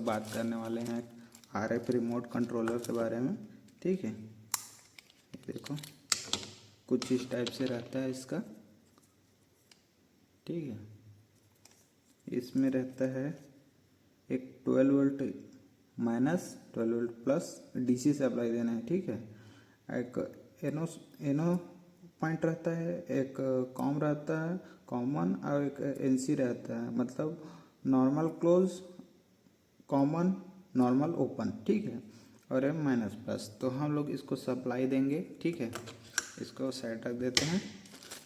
बात करने वाले हैं RF रिमोट कंट्रोलर के बारे में। ठीक है, ये देखो कुछ इस टाइप से रहता है इसका। ठीक है, इसमें रहता है एक 12 volt minus 12 volt plus DC supply देना है। ठीक है, एक एनो पॉइंट रहता है, एक कॉम रहता है कॉमन, और एक NC रहता है, मतलब normal close, common, normal open. ठीक है, और M माइनस प्लस। तो हम लोग इसको सप्लाई देंगे। ठीक है, इसको साइड रख देते हैं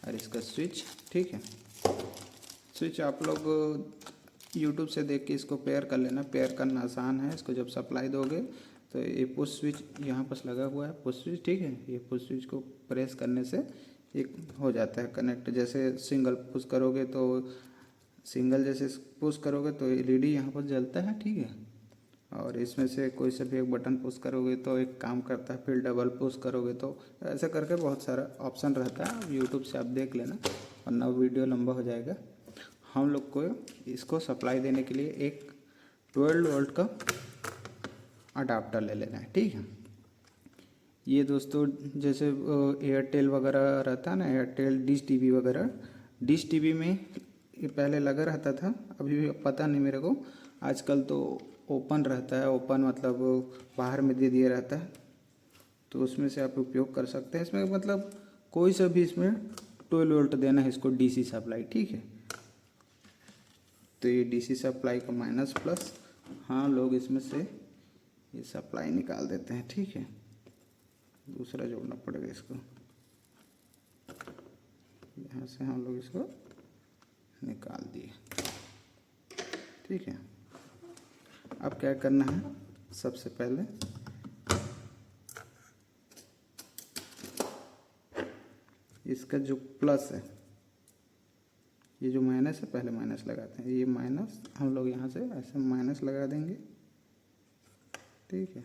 और इसका स्विच। ठीक है, स्विच आप लोग यूट्यूब से देख के इसको पेयर कर लेना, पेयर करना आसान है। इसको जब सप्लाई दोगे तो ये पुश स्विच यहाँ पर लगा हुआ है, पुश स्विच। ठीक है, ये पुश स्विच को प्रेस करने से एक हो जाता है कनेक्ट। जैसे सिंगल पुश करोगे तो सिंगल, जैसे पुश करोगे तो LED यहाँ पर जलता है। ठीक है, और इसमें से कोई सा भी एक बटन पुश करोगे तो एक काम करता है, फिर डबल पुश करोगे तो ऐसा करके बहुत सारा ऑप्शन रहता है। यूट्यूब से आप देख लेना, वरना वीडियो लंबा हो जाएगा। हम लोग को इसको सप्लाई देने के लिए एक 12 वोल्ट का अडाप्टर ले लेना है। ठीक है, ये दोस्तों जैसे एयरटेल वगैरह रहता है ना, एयरटेल डिश TV वगैरह, डिश TV में ये पहले लगा रहता था, अभी भी पता नहीं मेरे को। आजकल तो ओपन रहता है, ओपन मतलब बाहर में दे दिया रहता है, तो उसमें से आप उपयोग कर सकते हैं। इसमें मतलब कोई सा भी इसमें 12 वोल्ट देना है इसको DC सप्लाई। ठीक है, तो ये DC सप्लाई का माइनस प्लस हम लोग इसमें से ये सप्लाई निकाल देते हैं। ठीक है, दूसरा जोड़ना पड़ेगा इसको, यहाँ से हम लोग इसको निकाल दिए। ठीक है, अब क्या करना है, सबसे पहले इसका जो प्लस है, ये जो माइनस है, पहले माइनस लगाते हैं। ये माइनस हम लोग यहाँ से ऐसे माइनस लगा देंगे। ठीक है,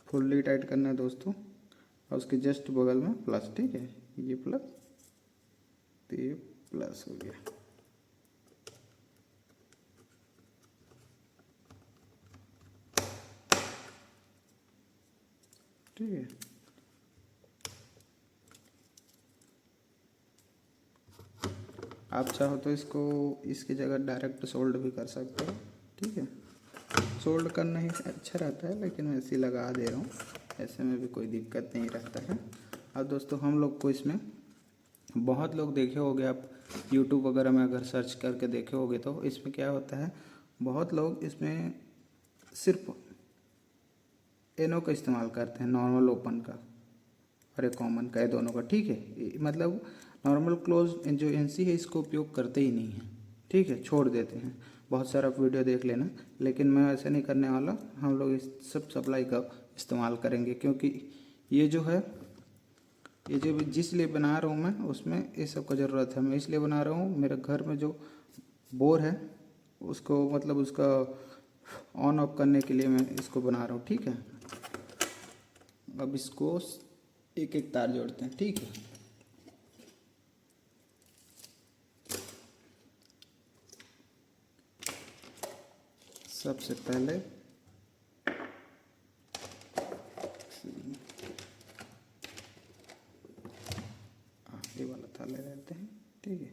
फुल्ली टाइट करना है दोस्तों, और उसके जस्ट बगल में प्लस। ठीक है, ये प्लस, तो ये प्लस हो गया। ठीक है, आप चाहो तो इसको इसकी जगह डायरेक्ट सोल्ड भी कर सकते हो। ठीक है, सोल्ड करना ही अच्छा रहता है, लेकिन मैं ऐसे ही लगा दे रहा हूँ, ऐसे में भी कोई दिक्कत नहीं रहता है। अब दोस्तों हम लोग को इसमें बहुत लोग देखे होंगे आप यूट्यूब वगैरह में अगर सर्च करके देखे होंगे, तो इसमें क्या होता है, बहुत लोग इसमें सिर्फ एनो का इस्तेमाल करते हैं, नॉर्मल ओपन का और एक कॉमन का, ये दोनों का। ठीक है, मतलब नॉर्मल क्लोज जो NC है इसको उपयोग करते ही नहीं है। ठीक है, छोड़ देते हैं। बहुत सारा वीडियो देख लेना, लेकिन मैं ऐसा नहीं करने वाला। हम लोग इस सब सप्लाई का इस्तेमाल करेंगे, क्योंकि ये जो है, ये जो जिस लिए बना रहा हूँ मैं, उसमें ये सब का ज़रूरत है। मैं इसलिए बना रहा हूँ, मेरे घर में जो बोर है उसको, मतलब उसका ऑन ऑफ करने के लिए मैं इसको बना रहा हूँ। ठीक है, अब इसको एक एक तार जोड़ते हैं। ठीक है, सबसे पहले ये वाला तार ले लेते हैं। ठीक है,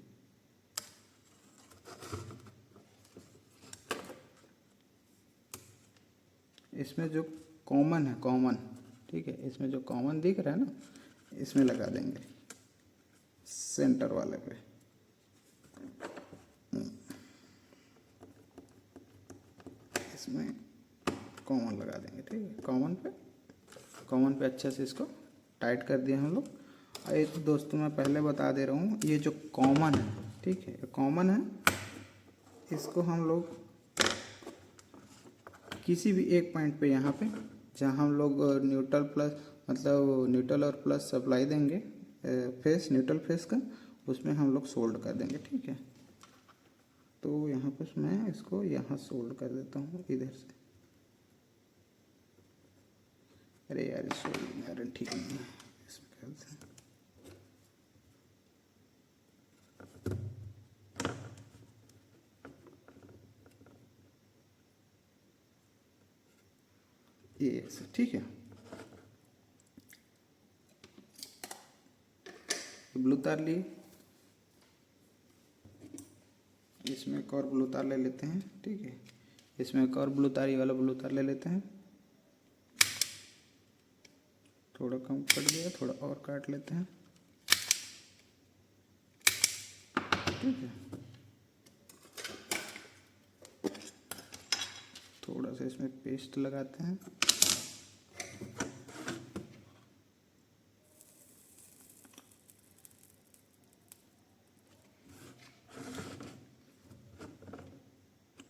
इसमें जो कॉमन है, कॉमन, ठीक है, इसमें जो कॉमन दिख रहा है ना, इसमें लगा देंगे सेंटर वाले पे। इसमें कॉमन लगा देंगे। ठीक है, कॉमन पे अच्छे से इसको टाइट कर दिया हम लोग। और एक दोस्तों मैं पहले बता दे रहा हूँ, ये जो कॉमन है, ठीक है, कॉमन है, इसको हम लोग किसी भी एक पॉइंट पे, यहाँ पे जहाँ हम लोग न्यूट्रल प्लस, मतलब न्यूट्रल और प्लस सप्लाई देंगे, फेस, न्यूट्रल फेस का, उसमें हम लोग सोल्ड कर देंगे। ठीक है, तो यहाँ पर मैं इसको यहाँ सोल्ड कर देता हूँ इधर से। अरे यार, सोल्ड यार ठीक नहीं है इसमें ख्याल से। ये ऐसे, ठीक है। ब्लू तार लिए, इसमें एक और ब्लू तार ले लेते हैं, ठीक है। इसमें एक और ब्लू तार, ये वाला ब्लू तार ले लेते हैं। थोड़ा कम कट गया, थोड़ा और काट लेते हैं, ठीक है। थोड़ा सा इसमें पेस्ट लगाते हैं।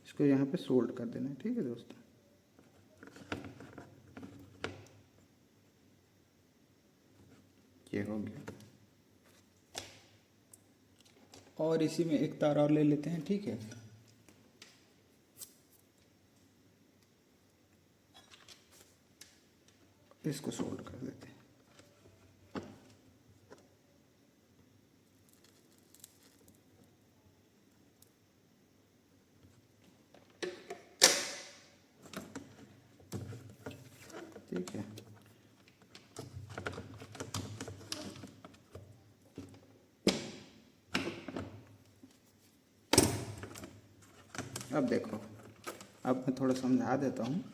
इसको यहाँ पे सोल्ड कर देना है, ठीक है दोस्तों। ये हो गया। और इसी में एक तार और ले लेते हैं, ठीक है। इसको सोल्ड कर देते हैं। ठीक है। अब देखो, अब मैं थोड़ा समझा देता हूँ,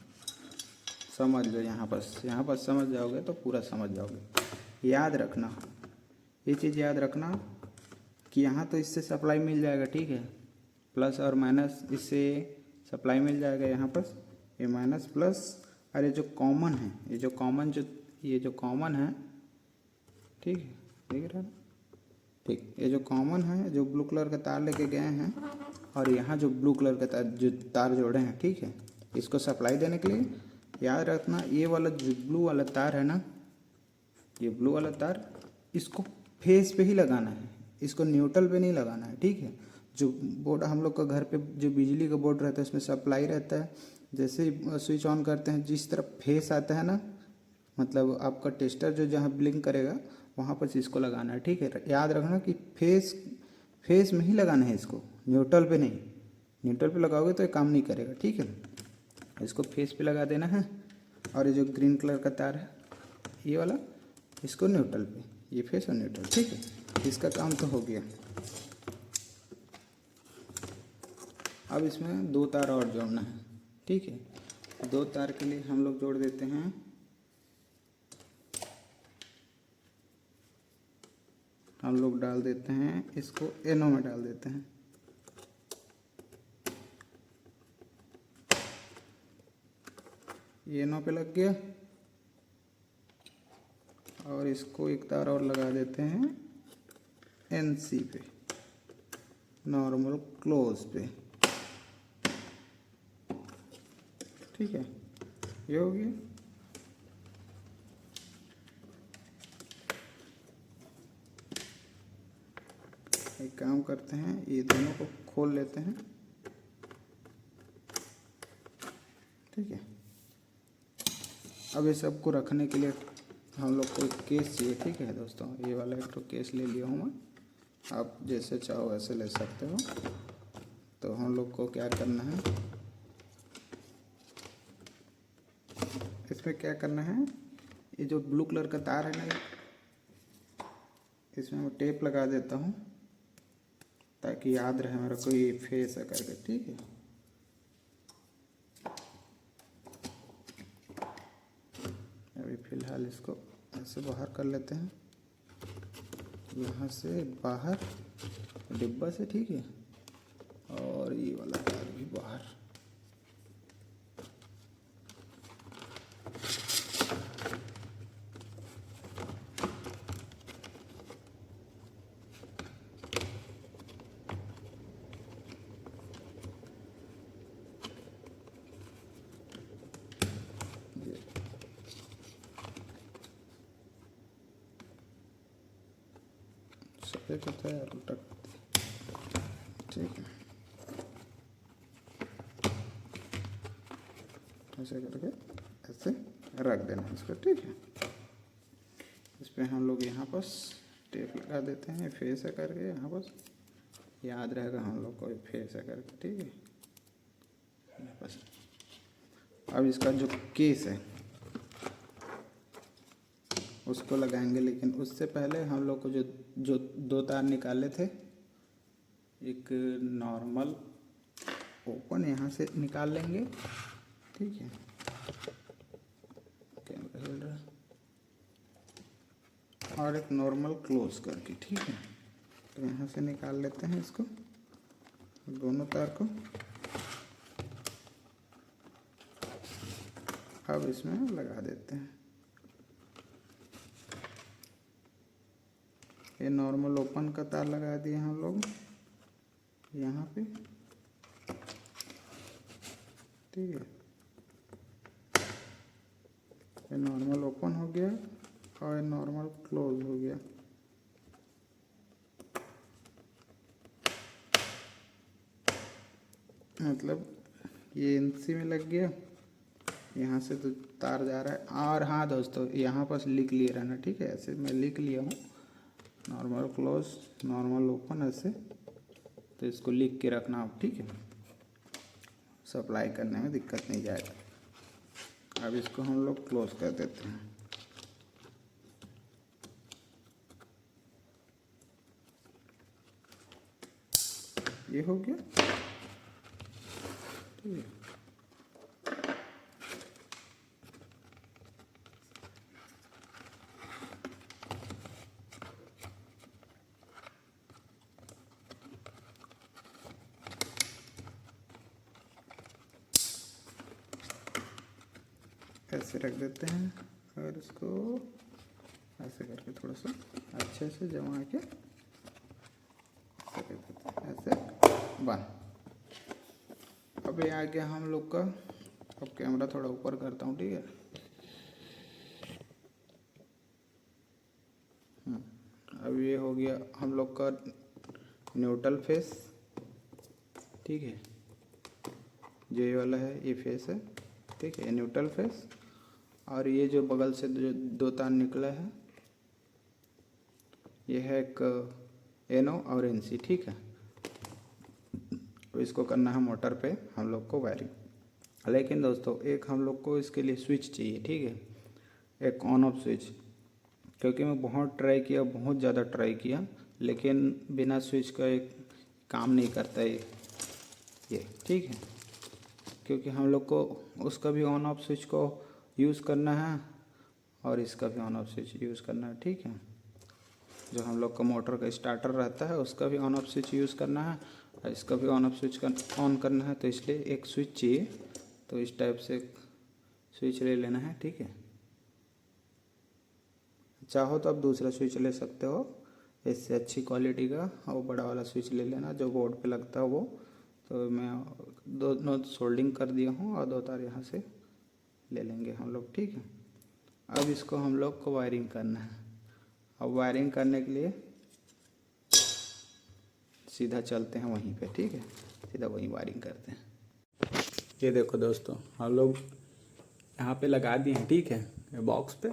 समझ लो। यहाँ पर समझ जाओगे तो पूरा समझ जाओगे। याद रखना, ये चीज़ याद रखना कि यहाँ तो इससे सप्लाई मिल जाएगा, ठीक है। प्लस और माइनस इससे सप्लाई मिल जाएगा यहाँ पर, ये माइनस प्लस। और ये जो कॉमन है, ये जो कॉमन है, ठीक है, देख रहे हो, ठीक। ये जो कॉमन है, जो ब्लू कलर का तार लेके गए हैं, और यहाँ जो ब्लू कलर का तार जोड़े हैं, ठीक है। इसको सप्लाई देने के लिए याद रखना, ये वाला जो ब्लू वाला तार है ना, ये ब्लू वाला तार, इसको फेस पे ही लगाना है, इसको न्यूट्रल पे नहीं लगाना है, ठीक है। जो बोर्ड हम लोग का घर पे जो बिजली का बोर्ड रहता है, उसमें सप्लाई रहता है, जैसे ही स्विच ऑन करते हैं, जिस तरफ फेस आता है ना, मतलब आपका टेस्टर जो जहाँ ब्लिंक करेगा वहाँ पर इसको लगाना है, ठीक है। याद रखना कि फेस में ही लगाना है इसको, न्यूट्रल पे नहीं। न्यूट्रल पे लगाओगे तो ये काम नहीं करेगा, ठीक है। इसको फेस पे लगा देना है। और ये जो ग्रीन कलर का तार है, ये वाला, इसको न्यूट्रल पे, ये फेस और न्यूट्रल, ठीक है। इसका काम तो हो गया। अब इसमें 2 तार और जोड़ना है, ठीक है। 2 तार के लिए हम लोग जोड़ देते हैं, हम लोग डाल देते हैं इसको एनो में डाल देते हैं। ये एनो पे लग गया। और इसको एक तार और लगा देते हैं एनसी पे, नॉर्मल क्लोज पे, ठीक है। ये हो गया। एक काम करते हैं, ये दोनों को खोल लेते हैं, ठीक है। अब ये सबको रखने के लिए हम लोग को एक केस चाहिए, ठीक है दोस्तों। ये वाला एक तो केस ले लिया हूँ मैं, आप जैसे चाहो वैसे ले सकते हो। तो हम लोग को क्या करना है, इसमें क्या करना है, ये जो ब्लू कलर का तार है ना, इसमें मैं टेप लगा देता हूँ ताकि याद रहे मेरा को ये फेस है करके, ठीक है। अभी फ़िलहाल इसको ऐसे बाहर कर लेते हैं, यहाँ से बाहर डिब्बा से, ठीक है। और ये वाला तार भी बाहर। सफ़ेद होता है उल्टा, ठीक है। ऐसे करके ऐसे रख देना इसको, ठीक है। इस पर हम लोग यहाँ पर टेप लगा देते हैं, फेस है करके, यहाँ पर याद रहेगा हम लोग को फेस है करके, ठीक है। यहाँ पर अब इसका जो केस है, उसको लगाएंगे, लेकिन उससे पहले हम लोग को जो जो 2 तार निकाले थे, एक नॉर्मल ओपन यहाँ से निकाल लेंगे, ठीक है। कैमरा हिल रहा है, और एक नॉर्मल क्लोज करके, ठीक है। तो यहाँ से निकाल लेते हैं इसको, दोनों तार को। अब इसमें लगा देते हैं। ये नॉर्मल ओपन का तार लगा दिए हम लोग यहाँ पे, ठीक है। ये नॉर्मल ओपन हो गया और ये नॉर्मल क्लोज हो गया। मतलब ये एनसी में लग गया, यहाँ से तो तार जा रहा है। और हाँ दोस्तों, यहाँ पर लिख लिए रहना, ठीक है। ऐसे मैं लिख लिया हूँ, नॉर्मल क्लोज, नॉर्मल ओपन, ऐसे। तो इसको लिख के रखना आप, ठीक है। सप्लाई करने में दिक्कत नहीं जाएगा। अब इसको हम लोग क्लोज कर देते हैं। ये हो गया, ठीक है। ऐसे रख देते हैं और इसको ऐसे करके थोड़ा सा अच्छे से जमा के ऐसे कर देते हैं, ऐसे बंद। अब ये आ गया हम लोग का। अब कैमरा थोड़ा ऊपर करता हूँ, ठीक है। अब ये हो गया हम लोग का न्यूट्रल फेस, ठीक है। जो ये वाला है ये फेस है, ठीक है, न्यूट्रल फेस। और ये जो बगल से जो 2 तार निकला है, ये है एक एनो और एनसी, ठीक है। तो इसको करना है मोटर पे हम लोग को वायरिंग। लेकिन दोस्तों एक हम लोग को इसके लिए स्विच चाहिए, ठीक है, एक ऑन ऑफ स्विच। क्योंकि मैं बहुत ट्राई किया, बहुत ज़्यादा ट्राई किया, लेकिन बिना स्विच का एक काम नहीं करता ये, ठीक है। क्योंकि हम लोग को उसका भी ऑन ऑफ स्विच को यूज़ करना है और इसका भी ऑन ऑफ स्विच यूज़ करना है, ठीक है। जो हम लोग का मोटर का स्टार्टर रहता है उसका भी ऑन ऑफ स्विच यूज़ करना है और इसका भी ऑन ऑफ स्विच ऑन करना है। तो इसलिए एक स्विच चाहिए। तो इस टाइप से स्विच ले लेना है, ठीक है। चाहो तो आप दूसरा स्विच ले सकते हो, इससे अच्छी क्वालिटी का, और बड़ा वाला स्विच ले लेना जो बोर्ड पे लगता है वो। तो मैं दोनों सोल्डिंग कर दिया हूँ और 2 तार यहाँ से ले लेंगे हम लोग, ठीक है। अब इसको हम लोग को वायरिंग करना है। अब वायरिंग करने के लिए सीधा चलते हैं वहीं पे, ठीक है। सीधा वहीं वायरिंग करते हैं। ये देखो दोस्तों, हम लोग यहाँ पे लगा दिए हैं, ठीक है। ये बॉक्स पे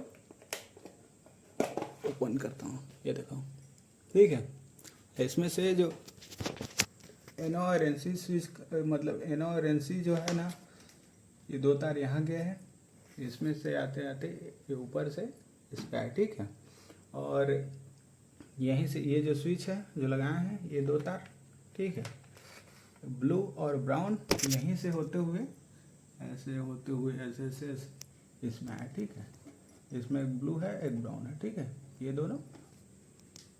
ओपन करता हूँ, ये देखो, ठीक है। इसमें से जो एनो और एनसी स्विच, मतलब एनो और एनसी जो है ना, ये 2 तार यहाँ गए हैं, इसमें से आते आते ये ऊपर से इस पे है, ठीक है। और यहीं से ये जो स्विच है जो लगाए हैं, ये 2 तार, ठीक है, ब्लू और ब्राउन यहीं से होते हुए ऐसे होते हुए ऐसे ऐसे इसमें है, ठीक है। इसमें एक ब्लू है एक ब्राउन है, ठीक है, ये दोनों।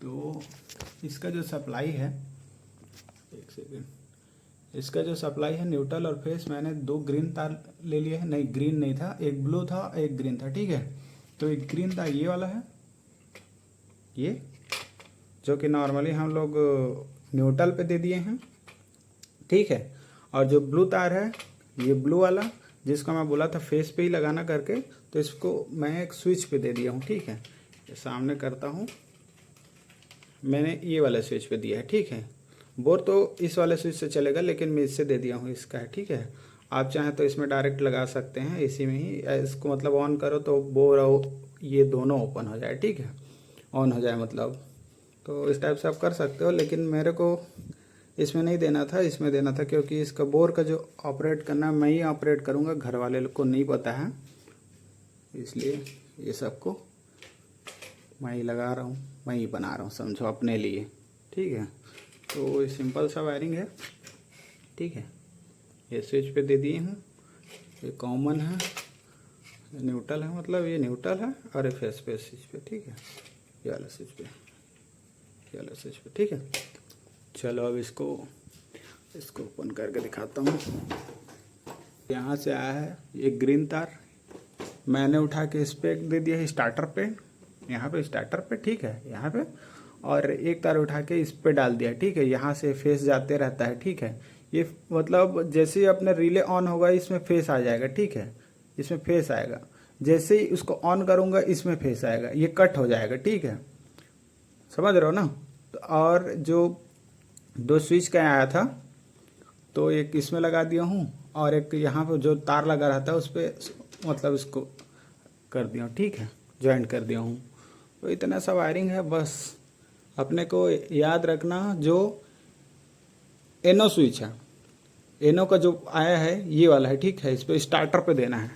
तो इसका जो सप्लाई है, एक सेकेंड, इसका जो सप्लाई है न्यूट्रल और फेस, मैंने 2 ग्रीन तार ले लिए हैं। नहीं, ग्रीन नहीं था, एक ब्लू था एक ग्रीन था, ठीक है। तो एक ग्रीन तार ये वाला है, ये जो कि नॉर्मली हम लोग न्यूट्रल पे दे दिए हैं, ठीक है। और जो ब्लू तार है, ये ब्लू वाला, जिसको मैं बोला था फेस पे ही लगाना करके, तो इसको मैं एक स्विच पे दे दिया हूँ, ठीक है। ये सामने करता हूँ, मैंने ये वाला स्विच पे दिया है, ठीक है। बोर तो इस वाले स्विच से चलेगा, लेकिन मैं इससे दे दिया हूँ, इसका है, ठीक है। आप चाहें तो इसमें डायरेक्ट लगा सकते हैं, इसी में ही इसको मतलब ऑन करो तो बोर और ये दोनों ओपन हो जाए, ठीक है, ऑन हो जाए मतलब। तो इस टाइप से आप कर सकते हो, लेकिन मेरे को इसमें नहीं देना था, इसमें देना था, क्योंकि इसका बोर का जो ऑपरेट करना है मैं ही ऑपरेट करूँगा, घर वाले को नहीं पता है, इसलिए ये सबको मैं ही लगा रहा हूँ, मैं ही बना रहा हूँ, समझो अपने लिए, ठीक है। तो सिंपल सा वायरिंग है, ठीक है। ये स्विच पे दे दिए हूँ, ये कॉमन है, न्यूट्रल है, मतलब ये न्यूट्रल है, और ये फेस पे स्विच पे, ठीक है। ये वाला स्विच पे, ये वाला स्विच पे, ठीक है। चलो अब इसको ओपन करके दिखाता हूँ। यहाँ से आया है ये ग्रीन तार, मैंने उठा के इस पे दे दिया है स्टार्टर पे, यहाँ पे स्टार्टर पे, ठीक है, यहाँ पे। और एक तार उठा के इस पे डाल दिया, ठीक है। यहाँ से फेस जाते रहता है, ठीक है। ये मतलब जैसे ही अपना रिले ऑन होगा इसमें फेस आ जाएगा, ठीक है। इसमें फेस आएगा, जैसे ही उसको ऑन करूँगा इसमें फेस आएगा, ये कट हो जाएगा, ठीक है। समझ रहे हो ना। तो और जो 2 स्विच का आया था, तो एक इसमें लगा दिया हूँ, और एक यहाँ पे जो तार लगा रहता है उस पर मतलब इसको कर दिया हूँ, ठीक है, ज्वाइंट कर दिया हूँ। तो इतना सा वायरिंग है। बस अपने को याद रखना, जो एनो स्विच है, एनो का जो आया है ये वाला है, ठीक है। इस पर स्टार्टर पे देना है,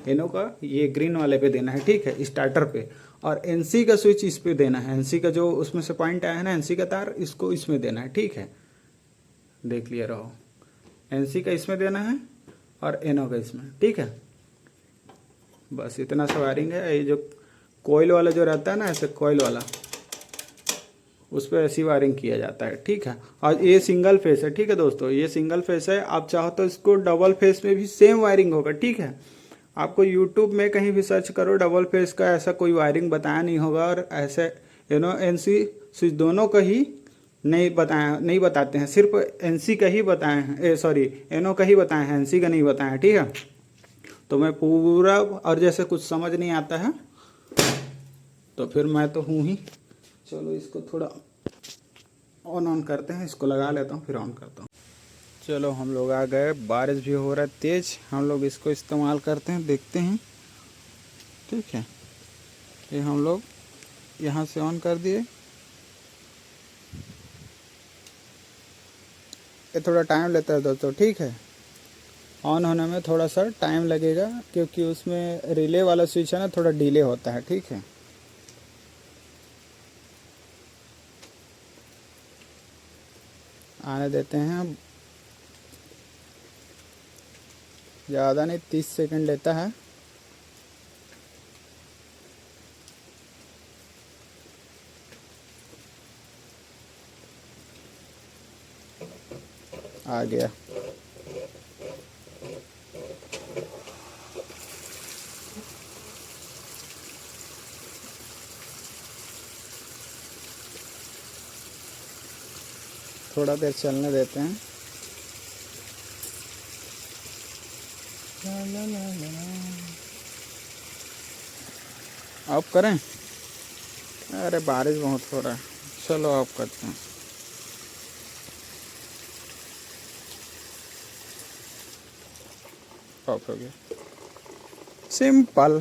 एनो का ये ग्रीन वाले पे देना है, ठीक है, स्टार्टर पे। और एनसी का स्विच इस पे देना है, एनसी का जो उसमें से पॉइंट आया है ना, एनसी का तार, इसको इसमें देना है, ठीक है। देख लिया रहो, एनसी का इसमें देना है और एनो का इसमें, ठीक है। बस इतना सा वायरिंग है। ये जो कोयल वाला जो रहता है ना, ऐसे कोयल वाला, उस पर ऐसी वायरिंग किया जाता है, ठीक है। और ये सिंगल फेस है, ठीक है दोस्तों, ये सिंगल फेस है। आप चाहो तो इसको डबल फेस में भी सेम वायरिंग होगा, ठीक है। आपको यूट्यूब में कहीं भी सर्च करो, डबल फेस का ऐसा कोई वायरिंग बताया नहीं होगा। और ऐसे एनसी स्विच दोनों का ही नहीं बताते हैं, सिर्फ एनसी का ही बताए हैं, सॉरी एनो का ही बताए हैं, एनसी का नहीं बताए हैं, ठीक है। तो मैं पूरा, और जैसे कुछ समझ नहीं आता है तो फिर मैं तो हूँ ही। चलो इसको थोड़ा ऑन करते हैं, इसको लगा लेता हूँ फिर ऑन करता हूँ। चलो हम लोग आ गए, बारिश भी हो रहा है तेज, हम लोग इसको इस्तेमाल करते हैं, देखते हैं, ठीक है। ये हम लोग यहाँ से ऑन कर दिए। ये थोड़ा टाइम लेता है दोस्तों, ठीक है। ऑन होने में थोड़ा सा टाइम लगेगा, क्योंकि उसमें रिले वाला स्विच है ना, थोड़ा डिले होता है, ठीक है। आने देते हैं, ज़्यादा नहीं, 30 सेकंड लेता है। आ गया। थोड़ा देर चलने देते हैं। ऑफ करें? अरे बारिश बहुत हो रहा है, चलो ऑफ करते हैं। ऑफ हो गया, सिंपल।